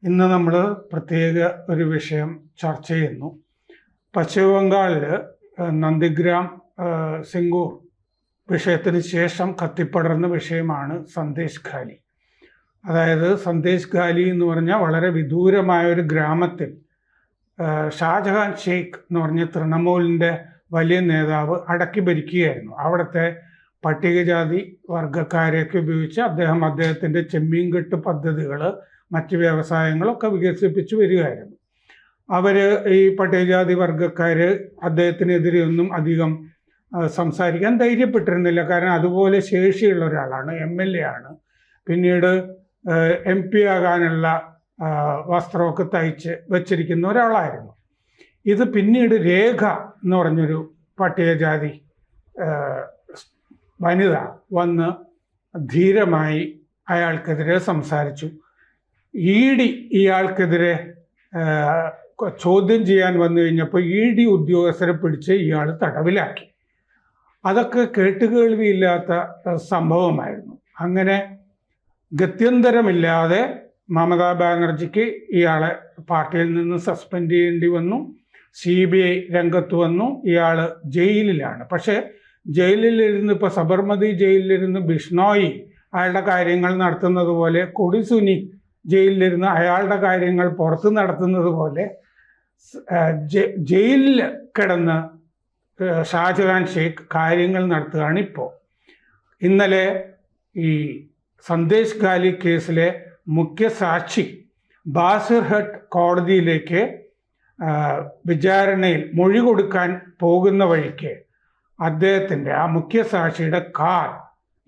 ഇന്ന് നമ്മൾ പ്രത്യേക ഒരു വിഷയം ചർച്ച ചെയ്യുന്നു. പശ്ചിമ ബംഗാളിൽ നന്ദിഗ്രാം സിംഗൂർ വിഷയത്തിന് ശേഷം കത്തിപ്പടർന്ന വിഷയമാണ് സന്ദേശ് ഖാലി. അതായത് സന്ദേശ് ഖാലി എന്ന് പറഞ്ഞാൽ വളരെ വിദൂരമായ ഒരു ഗ്രാമത്തിൽ ഷാജഹാൻ ഷെയ്ഖ് എന്ന് പറഞ്ഞ തൃണമൂലിൻ്റെ വലിയ നേതാവ് അടക്കി ഭരിക്കുകയായിരുന്നു. അവിടുത്തെ പട്ടികജാതി വർഗക്കാരെയൊക്കെ ഉപയോഗിച്ച് അദ്ദേഹത്തിൻ്റെ ചെമ്മീൻകെട്ട് പദ്ധതികൾ മറ്റ് വ്യവസായങ്ങളൊക്കെ വികസിപ്പിച്ചു വരികയായിരുന്നു. അവർ ഈ പട്ടികജാതി വർഗക്കാർ അദ്ദേഹത്തിനെതിരെ ഒന്നും അധികം സംസാരിക്കാൻ ധൈര്യപ്പെട്ടിരുന്നില്ല. കാരണം അതുപോലെ ശേഷിയുള്ള ഒരാളാണ്, MLA ആണ്, പിന്നീട് MP ആകാനുള്ള വസ്ത്രമൊക്കെ തയ്ച്ച് വെച്ചിരിക്കുന്ന ഒരാളായിരുന്നു. ഇത് പിന്നീട് രേഖ എന്ന് പറഞ്ഞൊരു പട്ടികജാതി വനിത വന്ന് ധീരമായി അയാൾക്കെതിരെ സംസാരിച്ചു. ED ഇയാൾക്കെതിരെ ചോദ്യം ചെയ്യാൻ വന്നു കഴിഞ്ഞപ്പോൾ ED ഉദ്യോഗസ്ഥരെ പിടിച്ച് ഇയാൾ തടവിലാക്കി. അതൊക്കെ കേട്ടുകേൾവിയില്ലാത്ത സംഭവമായിരുന്നു. അങ്ങനെ ഗത്യന്തരമില്ലാതെ മമതാ ബാനർജിക്ക് ഇയാളെ പാർട്ടിയിൽ നിന്ന് സസ്പെൻഡ് ചെയ്യേണ്ടി വന്നു. CBI രംഗത്ത് വന്നു. ഇയാൾ ജയിലിലാണ്. പക്ഷേ ജയിലിലിരുന്ന് ഇപ്പോൾ സബർമതി ജയിലിലിരുന്ന് ബിഷ്ണോയി അയാളുടെ കാര്യങ്ങൾ നടത്തുന്നത് പോലെ, കൊടിസുനി ജയിലിലിരുന്ന് അയാളുടെ കാര്യങ്ങൾ പുറത്ത് നടത്തുന്നത് പോലെ ജയിലിൽ കിടന്ന് ഷാജഹാൻ ഷെയ്ഖ് കാര്യങ്ങൾ നടത്തുകയാണ് ഇപ്പോൾ. ഇന്നലെ ഈ സന്ദേശ് ഖാലി കേസിലെ മുഖ്യ സാക്ഷി ബാസിർഹട്ട് കോടതിയിലേക്ക് വിചാരണയിൽ മൊഴി കൊടുക്കാൻ പോകുന്ന വഴിക്ക് അദ്ദേഹത്തിൻ്റെ ആ മുഖ്യ സാക്ഷിയുടെ കാർ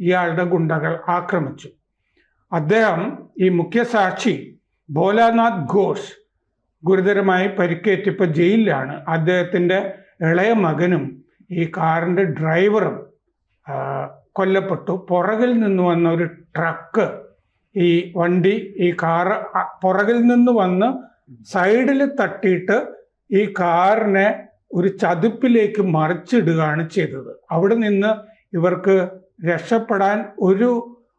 ഇയാളുടെ ഗുണ്ടകൾ ആക്രമിച്ചു. അദ്ദേഹം, ഈ മുഖ്യ സാക്ഷി ഭോലാനാഥ് ഘോഷ്, ഗുരുതരമായി പരിക്കേറ്റിപ്പോൾ ജയിലിലാണ്. അദ്ദേഹത്തിൻ്റെ ഇളയ മകനും ഈ കാറിൻ്റെ ഡ്രൈവറും കൊല്ലപ്പെട്ടു. പുറകിൽ നിന്ന് വന്ന ഒരു ട്രക്ക് ഈ കാറ് പുറകിൽ നിന്ന് വന്ന് സൈഡിൽ തട്ടിയിട്ട് ഈ കാറിനെ ഒരു ചതുപ്പിലേക്ക് മറിച്ചിടുകയാണ് ചെയ്തത്. അവിടെ നിന്ന് ഇവർക്ക് രക്ഷപ്പെടാൻ ഒരു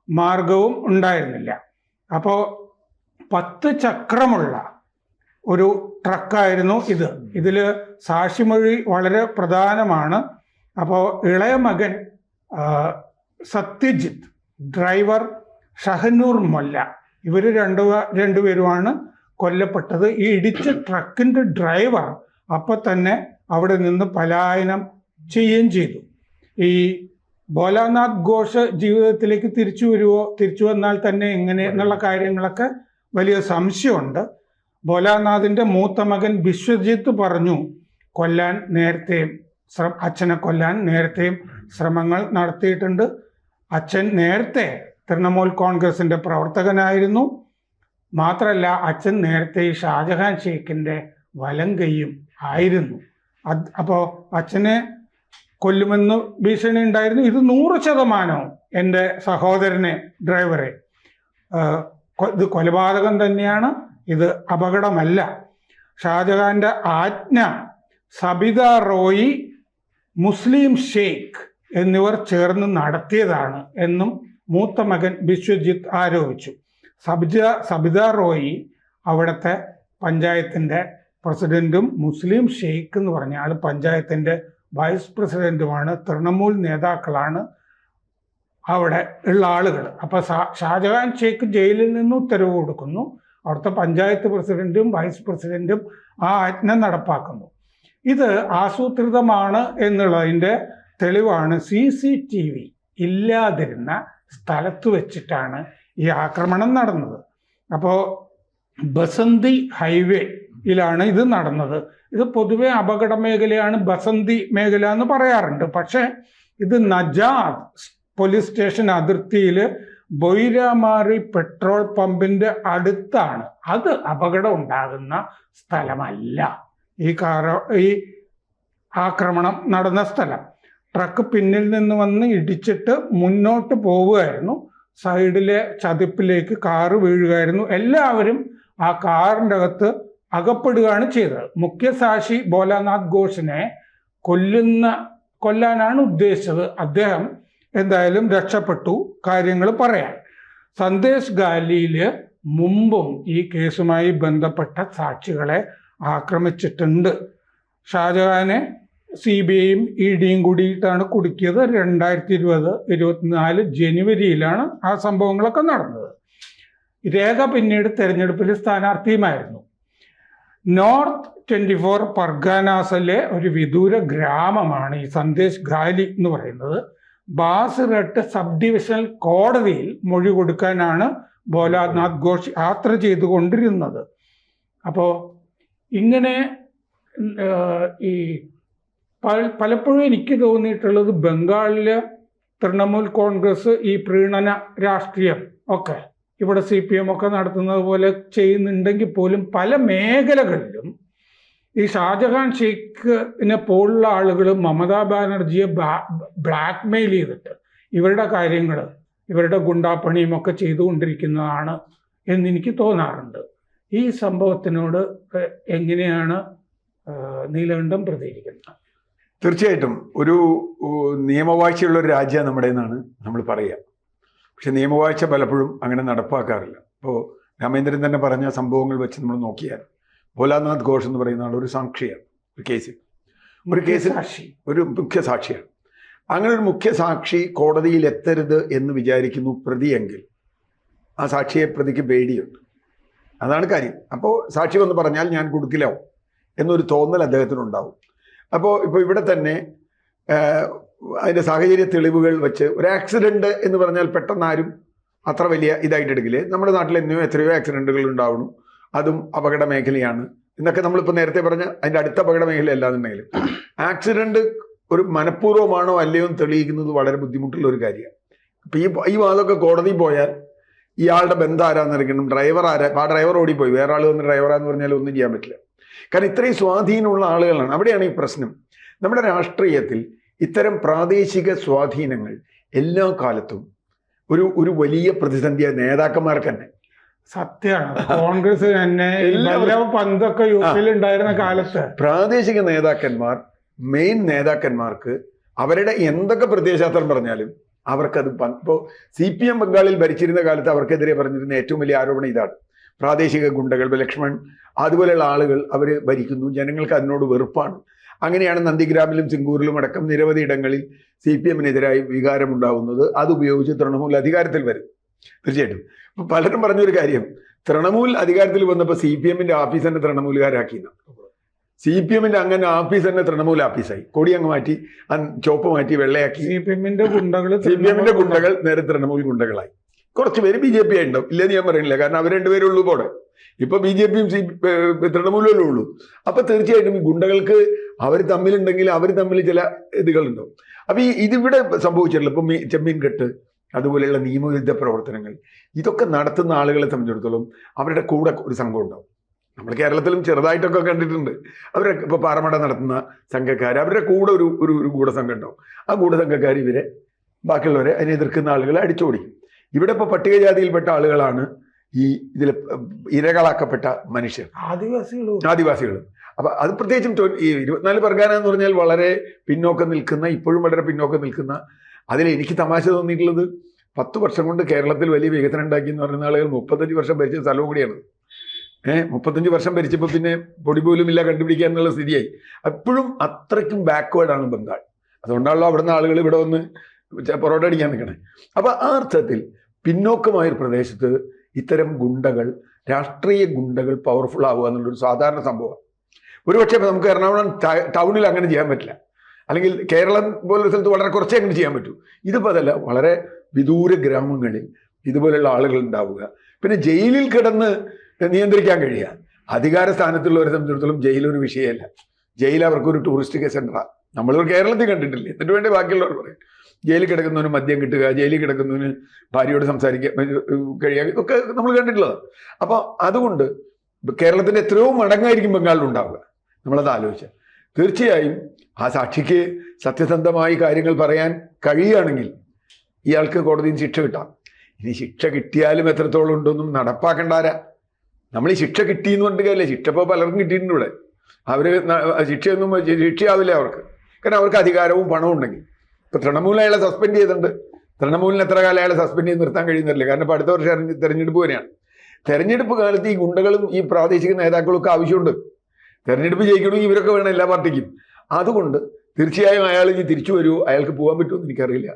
മാർഗവും ഉണ്ടായിരുന്നില്ല. അപ്പോൾ 10 ചക്രമുള്ള ഒരു ട്രക്കായിരുന്നു ഇത്. ഇതിൽ സാക്ഷിമൊഴി വളരെ പ്രധാനമാണ്. അപ്പോൾ ഇളയ മകൻ സത്യജിത്ത്, ഡ്രൈവർ ഷഹനൂർ മൊല്ല, ഇവർ രണ്ടുപേരുമാണ് കൊല്ലപ്പെട്ടത്. ഈ ഇടിച്ച ട്രക്കിൻ്റെ ഡ്രൈവർ അപ്പം തന്നെ അവിടെ നിന്ന് പലായനം ചെയ്യുകയും ചെയ്തു. ഈ ഭോലാനാഥ് ഘോഷ് ജീവിതത്തിലേക്ക് തിരിച്ചു വന്നാൽ തന്നെ എങ്ങനെ എന്നുള്ള കാര്യങ്ങളൊക്കെ വലിയ സംശയമുണ്ട്. ഭോലാനാഥിൻ്റെ മൂത്ത മകൻ ബിശ്വജിത്ത് പറഞ്ഞു, അച്ഛനെ കൊല്ലാൻ നേരത്തെയും ശ്രമങ്ങൾ നടത്തിയിട്ടുണ്ട്. അച്ഛൻ നേരത്തെ തൃണമൂൽ കോൺഗ്രസിൻ്റെ പ്രവർത്തകനായിരുന്നു. മാത്രമല്ല അച്ഛൻ നേരത്തെ ഈ ഷാജഹാൻ ഷെയ്ഖിൻ്റെ വലം കൈയും ആയിരുന്നു. അപ്പോൾ അച്ഛനെ കൊല്ലുമെന്ന് ഭീഷണി ഉണ്ടായിരുന്നു. ഇത് 100% എൻ്റെ സഹോദരനെ, ഡ്രൈവറെ, ഇത് കൊലപാതകം തന്നെയാണ്, ഇത് അപകടമല്ല. ഷാജഹാൻ്റെ ആജ്ഞ സബിത റോയി, മുസ്ലിം ഷെയ്ഖ് എന്നിവർ ചേർന്ന് നടത്തിയതാണ് എന്നും മൂത്ത മകൻ ബിശ്വജിത്ത് ആരോപിച്ചു. സബിത റോയി അവിടുത്തെ പഞ്ചായത്തിൻ്റെ പ്രസിഡന്റും മുസ്ലിം ഷെയ്ഖ് എന്ന് പറഞ്ഞ ആൾ പഞ്ചായത്തിൻ്റെ വൈസ് പ്രസിഡന്റുമാണ്. തൃണമൂൽ നേതാക്കളാണ് അവിടെ ഉള്ള ആളുകൾ. അപ്പോൾ ഷാജഹാൻ ഷെയ്ഖ് ജയിലിൽ നിന്ന് ഉത്തരവ് കൊടുക്കുന്നു. അവിടുത്തെ പഞ്ചായത്ത് പ്രസിഡന്റും വൈസ് പ്രസിഡന്റും ആ ആജ്ഞ നടപ്പാക്കുന്നു. ഇത് ആസൂത്രിതമാണ് എന്നുള്ളതിൻ്റെ തെളിവാണ് CCTV ഇല്ലാതിരുന്ന സ്ഥലത്ത് വെച്ചിട്ടാണ് ഈ ആക്രമണം നടന്നത്. അപ്പോൾ ബസന്തി ഹൈവേയിലാണ് ഇത് നടന്നത്. ഇത് പൊതുവെ അപകട മേഖലയാണ്, ബസന്തി മേഖല എന്ന് പറയാറുണ്ട്. പക്ഷേ ഇത് നജാദ് പോലീസ് സ്റ്റേഷൻ അതിർത്തിയിൽ ബൊയ്രാമാറി പെട്രോൾ പമ്പിൻ്റെ അടുത്താണ്. അത് അപകടം ഉണ്ടാകുന്ന സ്ഥലമല്ല ഈ ആക്രമണം നടന്ന സ്ഥലം. ട്രക്ക് പിന്നിൽ നിന്ന് വന്ന് ഇടിച്ചിട്ട് മുന്നോട്ട് പോവുകയായിരുന്നു. സൈഡിലെ ചതുപ്പിലേക്ക് കാറ് വീഴുകയായിരുന്നു. എല്ലാവരും ആ കാറിൻ്റെ അകത്ത് അകപ്പെടുകയാണ് ചെയ്തത്. മുഖ്യ സാക്ഷി ഭോലാനാഥ് ഘോഷിനെ കൊല്ലാനാണ് ഉദ്ദേശിച്ചത്. അദ്ദേഹം എന്തായാലും രക്ഷപ്പെട്ടു. കാര്യങ്ങൾ പറയാൻ സന്ദേശ് ഖാലിയിൽ മുമ്പും ഈ കേസുമായി ബന്ധപ്പെട്ട സാക്ഷികളെ ആക്രമിച്ചിട്ടുണ്ട്. ഷാജഹാനെ CBIയും EDയും കൂടിയിട്ടാണ് കുടുക്കിയത്. 2024 ജനുവരിയിലാണ് ആ സംഭവങ്ങളൊക്കെ നടന്നത്. രേഖ പിന്നീട് തെരഞ്ഞെടുപ്പിൽ സ്ഥാനാർത്ഥിയുമായിരുന്നു. നോർത്ത് 24 പർഗാനാസിലെ ഒരു വിദൂര ഗ്രാമമാണ് ഈ സന്ദേശ് ഖാലി എന്ന് പറയുന്നത്. ബാസിറട്ട് സബ് ഡിവിഷണൽ കോടതിയിൽ മൊഴി കൊടുക്കാനാണ് ഭോലാനാഥ് ഘോഷ് യാത്ര ചെയ്തുകൊണ്ടിരുന്നത്. അപ്പോൾ ഇങ്ങനെ ഈ പലപ്പോഴും എനിക്ക് തോന്നിയിട്ടുള്ളത് ബംഗാളിലെ തൃണമൂൽ കോൺഗ്രസ് ഈ പ്രീണന രാഷ്ട്രീയം ഒക്കെ ഇവിടെ CPM ഒക്കെ നടത്തുന്നത് പോലെ ചെയ്യുന്നുണ്ടെങ്കിൽ പോലും പല മേഖലകളിലും ഈ ഷാജഹാൻ ഷെയ്ഖിനെ പോലുള്ള ആളുകൾ മമതാ ബാനർജിയെ ബ്ലാക്ക്മെയിൽ ചെയ്തിട്ട് ഇവരുടെ കാര്യങ്ങൾ, ഇവരുടെ ഗുണ്ടാപ്പണിയും ഒക്കെ ചെയ്തുകൊണ്ടിരിക്കുന്നതാണ് എന്നെനിക്ക് തോന്നാറുണ്ട്. ഈ സംഭവത്തിനോട് എങ്ങനെയാണ് നീലകണ്ഠൻ പ്രതികരിക്കുന്നത്? തീർച്ചയായിട്ടും ഒരു നിയമവാഴ്ചയുള്ള ഒരു രാജ്യമാണ് നമ്മുടെ എന്നാണ് നമ്മൾ പറയുക. പക്ഷെ നിയമവാഴ്ച പലപ്പോഴും അങ്ങനെ നടപ്പാക്കാറില്ല. ഇപ്പോൾ രാമേന്ദ്രൻ തന്നെ പറഞ്ഞ സംഭവങ്ങൾ വെച്ച് നമ്മൾ നോക്കിയാൽ ഭോലാനാഥ് ഘോഷ് എന്ന് പറയുന്ന ആൾ ഒരു സാക്ഷിയാണ്. ഒരു കേസിൽ ഒരു മുഖ്യ സാക്ഷിയാണ്. അങ്ങനെ ഒരു മുഖ്യ സാക്ഷി കോടതിയിൽ എത്തരുത് എന്ന് വിചാരിക്കുന്നു പ്രതിയെങ്കിൽ ആ സാക്ഷിയെ പ്രതിക്ക് പേടിയുണ്ട്. അതാണ് കാര്യം. അപ്പോൾ സാക്ഷി വന്ന് പറഞ്ഞാൽ ഞാൻ കുടുക്കിലാവും എന്നൊരു തോന്നൽ അദ്ദേഹത്തിനുണ്ടാവും. അപ്പോൾ ഇപ്പോൾ ഇവിടെ തന്നെ അതിൻ്റെ സാഹചര്യ തെളിവുകൾ വെച്ച് ഒരു ആക്സിഡൻറ്റ് എന്ന് പറഞ്ഞാൽ പെട്ടെന്ന് ആരും അത്ര വലിയ ഇതായിട്ട് എടുക്കില്ലേ. നമ്മുടെ നാട്ടിൽ എത്രയോ ആക്സിഡൻറ്റുകൾ ഉണ്ടാവണം, അതും അപകട മേഖലയാണ് എന്നൊക്കെ നമ്മളിപ്പോൾ നേരത്തെ പറഞ്ഞ അതിൻ്റെ അടുത്ത അപകട മേഖല അല്ലാന്നുണ്ടെങ്കിൽ ആക്സിഡൻറ്റ് ഒരു മനഃപൂർവ്വമാണോ അല്ലയോ എന്ന് തെളിയിക്കുന്നത് വളരെ ബുദ്ധിമുട്ടുള്ള ഒരു കാര്യമാണ്. ഇപ്പം ഈ വാദമൊക്കെ കോടതിയിൽ പോയാൽ ഇയാളുടെ ബന്ധം ആരാന്നറിയണം, ഡ്രൈവർ ആരാ, ആ ഡ്രൈവർ ഓടിപ്പോയി, വേറെ ആൾ വന്ന് ഡ്രൈവറാന്ന് പറഞ്ഞാൽ ഒന്നും ചെയ്യാൻ പറ്റില്ല. കാരണം ഇത്രയും സ്വാധീനമുള്ള ആളുകളാണ്. അവിടെയാണ് ഈ പ്രശ്നം. നമ്മുടെ രാഷ്ട്രീയത്തിൽ ഇത്തരം പ്രാദേശിക സ്വാധീനങ്ങൾ എല്ലാ കാലത്തും ഒരു വലിയ പ്രതിസന്ധിയായ നേതാക്കന്മാർക്ക് തന്നെ. സത്യമാണ്. കോൺഗ്രസ് തന്നെ പന്തൊക്കെ യുപിയിലുണ്ടായിരുന്ന കാലത്ത് പ്രാദേശിക നേതാക്കന്മാർ, മെയിൻ നേതാക്കന്മാർക്ക് അവരുടെ എന്തൊക്കെ പ്രത്യയശാസ്ത്രം പറഞ്ഞാലും അവർക്കത് ഇപ്പോൾ CPM ബംഗാളിൽ ഭരിച്ചിരുന്ന കാലത്ത് അവർക്കെതിരെ പറഞ്ഞിരുന്ന ഏറ്റവും വലിയ ആരോപണം ഇതാണ്. പ്രാദേശിക ഗുണ്ടകൾ, ലക്ഷ്മൺ അതുപോലെയുള്ള ആളുകൾ അവർ ഭരിക്കുന്നു, ജനങ്ങൾക്ക് അതിനോട് വെറുപ്പാണ്. അങ്ങനെയാണ് നന്ദിഗ്രാമിലും സിംഗൂരിലും അടക്കം നിരവധി ഇടങ്ങളിൽ CPMനെതിരായി വികാരമുണ്ടാവുന്നത്. അതുപയോഗിച്ച് തൃണമൂൽ അധികാരത്തിൽ വരും. തീർച്ചയായിട്ടും ഇപ്പം പലരും പറഞ്ഞൊരു കാര്യം, തൃണമൂൽ അധികാരത്തിൽ വന്നപ്പോൾ CPMന്റെ ഓഫീസ് തന്നെ തൃണമൂലുകാരാക്കിയെന്ന്. CPMന്റെ അങ്ങനെ ഓഫീസ് തന്നെ തൃണമൂൽ ഓഫീസായി. കൊടി അങ്ങ് മാറ്റി, ചോപ്പ് മാറ്റി വെള്ളയാക്കി. CPMന്റെ ഗുണ്ടകൾ നേരെ തൃണമൂൽ ഗുണ്ടകളായി. കുറച്ച് പേര് BJP ആയിട്ടുണ്ടാവും, ഇല്ലെന്ന് ഞാൻ പറയുന്നില്ല. കാരണം അവർ രണ്ടുപേരും ഉള്ളൂ പോടെ. ഇപ്പൊ BJPയും തൃണമൂലല്ലേ ഉള്ളൂ. അപ്പൊ തീർച്ചയായിട്ടും ഈ ഗുണ്ടകൾക്ക് അവർ തമ്മിലുണ്ടെങ്കിൽ അവർ തമ്മിൽ ചില ഇതുകളുണ്ടാവും. അപ്പൊ ഇതിവിടെ സംഭവിച്ചിട്ടുള്ള ഇപ്പം ചെമ്മീൻ കെട്ട് അതുപോലെയുള്ള നിയമവിരുദ്ധ പ്രവർത്തനങ്ങൾ ഇതൊക്കെ നടത്തുന്ന ആളുകളെ സംബന്ധിച്ചിടത്തോളം അവരുടെ കൂടെ ഒരു സംഘം ഉണ്ടാവും. നമ്മൾ കേരളത്തിലും ചെറുതായിട്ടൊക്കെ കണ്ടിട്ടുണ്ട്. അവരെ ഇപ്പോൾ പാറമട നടത്തുന്ന സംഘക്കാർ, അവരുടെ കൂടെ ഒരു ഗൂഢസംഘം ഉണ്ടാവും. ആ ഗൂഢസംഘക്കാർ ഇവരെ ബാക്കിയുള്ളവരെ അതിനെ എതിർക്കുന്ന ആളുകളെ അടിച്ചോടിക്കും. ഇവിടെ ഇപ്പോൾ പട്ടികജാതിയിൽപ്പെട്ട ആളുകളാണ് ഈ ഇതിൽ ഇരകളാക്കപ്പെട്ട മനുഷ്യർ, ആദിവാസികൾ. അപ്പൊ അത് പ്രത്യേകിച്ചും ഈ 24 പർഗാന എന്ന് പറഞ്ഞാൽ വളരെ പിന്നോക്കം നിൽക്കുന്ന, ഇപ്പോഴും വളരെ പിന്നോക്കം നിൽക്കുന്ന. അതിൽ എനിക്ക് തമാശ തോന്നിയിട്ടുള്ളത് 10 വർഷം കൊണ്ട് കേരളത്തിൽ വലിയ വികസനം ഉണ്ടാക്കി എന്ന് പറയുന്ന ആളുകൾ 35 വർഷം ഭരിച്ച സ്ഥലവും കൂടിയാണ്. 35 വർഷം ഭരിച്ചപ്പോൾ പിന്നെ പൊടി പോലും ഇല്ല കണ്ടുപിടിക്കുക എന്നുള്ള സ്ഥിതിയായി. അപ്പോഴും അത്രയ്ക്കും ബാക്ക്വേർഡാണ് ബംഗാൾ. അതുകൊണ്ടാണല്ലോ അവിടുന്ന് ആളുകൾ ഇവിടെ വന്ന് പൊറോട്ട അടിക്കാൻ നിൽക്കണേ. അപ്പൊ ആ അർത്ഥത്തിൽ പിന്നോക്കമായൊരു പ്രദേശത്ത് ഇത്തരം ഗുണ്ടകൾ, രാഷ്ട്രീയ ഗുണ്ടകൾ പവർഫുൾ ആവുക എന്നുള്ളൊരു സാധാരണ സംഭവമാണ്. ഒരുപക്ഷെ നമുക്ക് എറണാകുളം ടൗണിൽ അങ്ങനെ ചെയ്യാൻ പറ്റില്ല, അല്ലെങ്കിൽ കേരളം പോലൊരു സ്ഥലത്ത് വളരെ കുറച്ചേ അങ്ങനെ ചെയ്യാൻ പറ്റൂ. ഇതിപ്പോൾ അതല്ല, വളരെ വിദൂര ഗ്രാമങ്ങളിൽ ഇതുപോലെയുള്ള ആളുകൾ ഉണ്ടാവുക. പിന്നെ ജയിലിൽ കിടന്ന് നിയന്ത്രിക്കാൻ കഴിയുക. അധികാര സ്ഥാനത്തുള്ളവരെ സംബന്ധിച്ചിടത്തോളം ജയിലൊരു വിഷയമല്ല. ജയിൽ അവർക്കൊരു ടൂറിസ്റ്റ് സെൻ്ററാണ്. നമ്മൾ കേരളത്തിൽ കണ്ടിട്ടില്ലേ. എന്നിട്ട് വേണ്ടി ബാക്കിയുള്ളവർ പറയും. ജയിലിൽ കിടക്കുന്നവന് മദ്യം കിട്ടുക, ജയിലിൽ കിടക്കുന്നവന് ഭാര്യയോട് സംസാരിക്കാൻ കഴിയുക, ഇതൊക്കെ നമ്മൾ കണ്ടിട്ടുള്ളതാണ്. അപ്പോൾ അതുകൊണ്ട് കേരളത്തിൻ്റെ എത്രയോ മടങ്ങായിരിക്കും ബംഗാളിലുണ്ടാവുക. നമ്മളത് ആലോചിച്ചാൽ തീർച്ചയായും ആ സാക്ഷിക്ക് സത്യസന്ധമായി കാര്യങ്ങൾ പറയാൻ കഴിയുകയാണെങ്കിൽ ഇയാൾക്ക് കോടതിയിൽ ശിക്ഷ കിട്ടാം. ഇനി ശിക്ഷ കിട്ടിയാലും എത്രത്തോളം ഉണ്ടോന്നും നടപ്പാക്കണ്ടാരാ. നമ്മൾ ഈ ശിക്ഷ കിട്ടിയെന്ന് പറഞ്ഞിട്ട് കാര്യമില്ല. ശിക്ഷ ഇപ്പോൾ പലർക്കും കിട്ടിയിട്ടുണ്ട് ഇവിടെ. അവർ ശിക്ഷയാവില്ല അവർക്ക്. കാരണം അവർക്ക് അധികാരവും പണവും ഉണ്ടെങ്കിൽ. ഇപ്പോൾ തൃണമൂൽ അയാളെ സസ്പെൻഡ് ചെയ്തിട്ടുണ്ട്. തൃണമൂലിന് എത്ര കാലം അയാളെ സസ്പെൻഡ് ചെയ്ത് നിർത്താൻ കഴിയുന്നില്ല. കാരണം ഇപ്പോൾ അടുത്ത വർഷം തെരഞ്ഞെടുപ്പ് വരെയാണ്. തെരഞ്ഞെടുപ്പ് കാലത്ത് ഈ ഗുണ്ടകളും ഈ പ്രാദേശിക നേതാക്കളും ഒക്കെ ആവശ്യമുണ്ട്. തെരഞ്ഞെടുപ്പ് ജയിക്കണമെങ്കിൽ ഇവരൊക്കെ വേണം എല്ലാ പാർട്ടിക്കും. അതുകൊണ്ട് തീർച്ചയായും അയാൾ ഇനി തിരിച്ചു വരുമോ, അയാൾക്ക് പോകാൻ പറ്റുമെന്ന് എനിക്കറിയില്ല.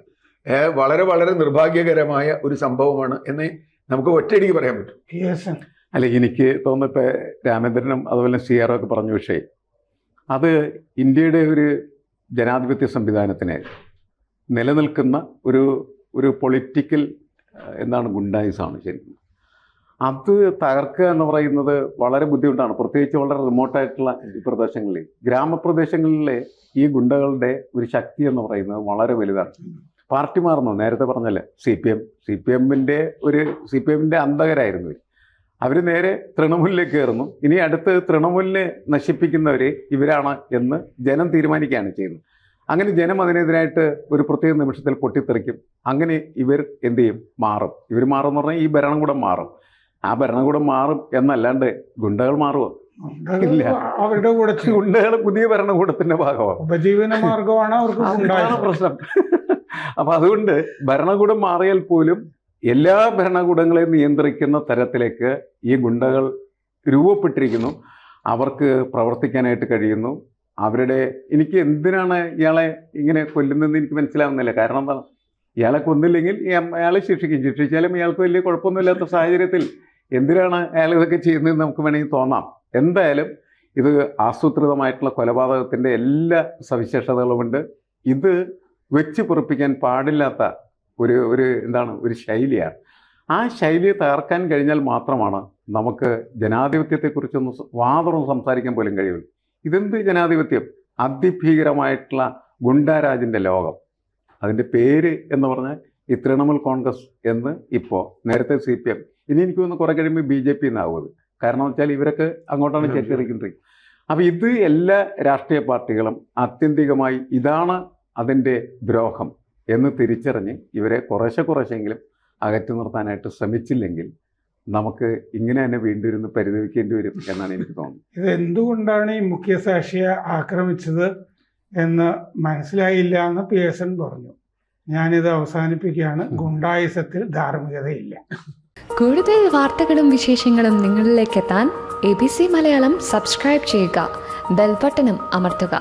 വളരെ വളരെ നിർഭാഗ്യകരമായ ഒരു സംഭവമാണ് എന്ന് നമുക്ക് ഒറ്റയടിക്ക് പറയാൻ പറ്റും. അല്ല, എനിക്ക് തോന്നുന്നു ഇപ്പം രാമേന്ദ്രനും അതുപോലെ സിആറും ഒക്കെ പറഞ്ഞ വിഷയം, അത് ഇന്ത്യയുടെ ഒരു ജനാധിപത്യ സംവിധാനത്തിന് നിലനിൽക്കുന്ന ഒരു പൊളിറ്റിക്കൽ എന്താണ് ഗുണ്ടായിസാണ് ശരിക്കും. അത് തകർക്കുക എന്ന് പറയുന്നത് വളരെ ബുദ്ധിമുട്ടാണ്, പ്രത്യേകിച്ച് വളരെ റിമോട്ടായിട്ടുള്ള ഈ പ്രദേശങ്ങളിൽ. ഗ്രാമപ്രദേശങ്ങളിലെ ഈ ഗുണ്ടകളുടെ ഒരു ശക്തി എന്ന് പറയുന്നത് വളരെ വലുതാണ്. പാർട്ടി മാറുന്നു, നേരത്തെ പറഞ്ഞല്ലേ സി പി എമ്മിൻ്റെ അന്തകരായിരുന്നു അവർ നേരെ തൃണമൂലിലേക്ക് കയറുന്നു. ഇനി അടുത്ത് തൃണമൂലിനെ നശിപ്പിക്കുന്നവർ ഇവരാണ് എന്ന് ജനം തീരുമാനിക്കുകയാണ് ചെയ്യുന്നത്. അങ്ങനെ ജനം അതിനെതിരായിട്ട് ഒരു പ്രത്യേക നിമിഷത്തിൽ പൊട്ടിത്തെറിക്കും. അങ്ങനെ ഇവർ എന്ത് ചെയ്യും? മാറും. ഇവർ മാറും എന്ന് പറഞ്ഞാൽ ഈ ഭരണകൂടം മാറും. ആ ഭരണകൂടം മാറും എന്നല്ലാണ്ട് ഗുണ്ടകൾ മാറുമോ? ഇല്ല. അവരുടെ കൂടെ ഗുണ്ടകൾ പുതിയ ഭരണകൂടത്തിന്റെ ഭാഗമാകും. ഉപജീവന മാർഗമാണ് അവർക്ക് പ്രശ്നം. അപ്പൊ അതുകൊണ്ട് ഭരണകൂടം മാറിയാൽ പോലും എല്ലാ ഭരണകൂടങ്ങളെയും നിയന്ത്രിക്കുന്ന തരത്തിലേക്ക് ഈ ഗുണ്ടകൾ രൂപപ്പെട്ടിരിക്കുന്നു. അവർക്ക് പ്രവർത്തിക്കാനായിട്ട് കഴിയുന്നു. എനിക്ക് എന്തിനാണ് ഇയാളെ ഇങ്ങനെ കൊല്ലുന്നതെന്ന് എനിക്ക് മനസ്സിലാവുന്നില്ല. കാരണം എന്താണ്? ഇയാളെ കൊന്നില്ലെങ്കിൽ അയാളെ ശിക്ഷിച്ചാലും ഇയാൾക്ക് വലിയ കുഴപ്പമൊന്നുമില്ലാത്ത സാഹചര്യത്തിൽ എന്തിനാണ് അയാൾ ഇതൊക്കെ ചെയ്യുന്നതെന്ന് നമുക്ക് വേണമെങ്കിൽ തോന്നാം. എന്തായാലും ഇത് ആസൂത്രിതമായിട്ടുള്ള കൊലപാതകത്തിൻ്റെ എല്ലാ സവിശേഷതകളുമുണ്ട്. ഇത് വെച്ച് പൊറിപ്പിക്കാൻ പാടില്ലാത്ത ഒരു ശൈലിയാണ്. ആ ശൈലിയെ തകർക്കാൻ കഴിഞ്ഞാൽ മാത്രമാണ് നമുക്ക് ജനാധിപത്യത്തെക്കുറിച്ചൊന്ന് വാതുറന്ന് സംസാരിക്കാൻ പോലും കഴിയുള്ളൂ. ഇതെന്ത് ജനാധിപത്യം? അതിഭീകരമായിട്ടുള്ള ഗുണ്ടാരാജിൻ്റെ ലോകം. അതിൻ്റെ പേര് എന്ന് പറഞ്ഞാൽ ഈ തൃണമൂൽ കോൺഗ്രസ് എന്ന് ഇപ്പോൾ, നേരത്തെ CPM, ഇനി എനിക്ക് തോന്നുന്നു കുറേ കഴിയുമ്പോൾ BJP എന്നാവുന്നത്. കാരണം വെച്ചാൽ ഇവരൊക്കെ അങ്ങോട്ടാണ് ചെറ്റെറിക്കുന്നത്. അപ്പോൾ ഇത് എല്ലാ രാഷ്ട്രീയ പാർട്ടികളും ആത്യന്തികമായി ഇതാണ് അതിൻ്റെ ദ്രോഹം എന്ന് തിരിച്ചറിഞ്ഞ് ഇവരെ കുറേശ്ശെങ്കിലും അകറ്റി നിർത്താനായിട്ട് ശ്രമിച്ചില്ലെങ്കിൽ നമുക്ക് ഇങ്ങനെ തന്നെ വീണ്ടും ഇരുന്ന് പരിതപിക്കേണ്ടി വരും എന്നാണ് എനിക്ക് തോന്നുന്നത്. ഇതെന്തുകൊണ്ടാണ് ഈ മുഖ്യസാക്ഷിയെ ആക്രമിച്ചത് എന്ന് മനസ്സിലായില്ല എന്ന് PSN പറഞ്ഞു. ഞാനിത് അവസാനിപ്പിക്കുകയാണ്. ഗുണ്ടായിസത്തിൽ ധാർമ്മികതയില്ല. കൂടുതൽ വാർത്തകളും വിശേഷങ്ങളും നിങ്ങളിലേക്ക് എത്താൻ ABC മലയാളം സബ്സ്ക്രൈബ് ചെയ്യുക, ബെൽ ബട്ടണും അമർത്തുക.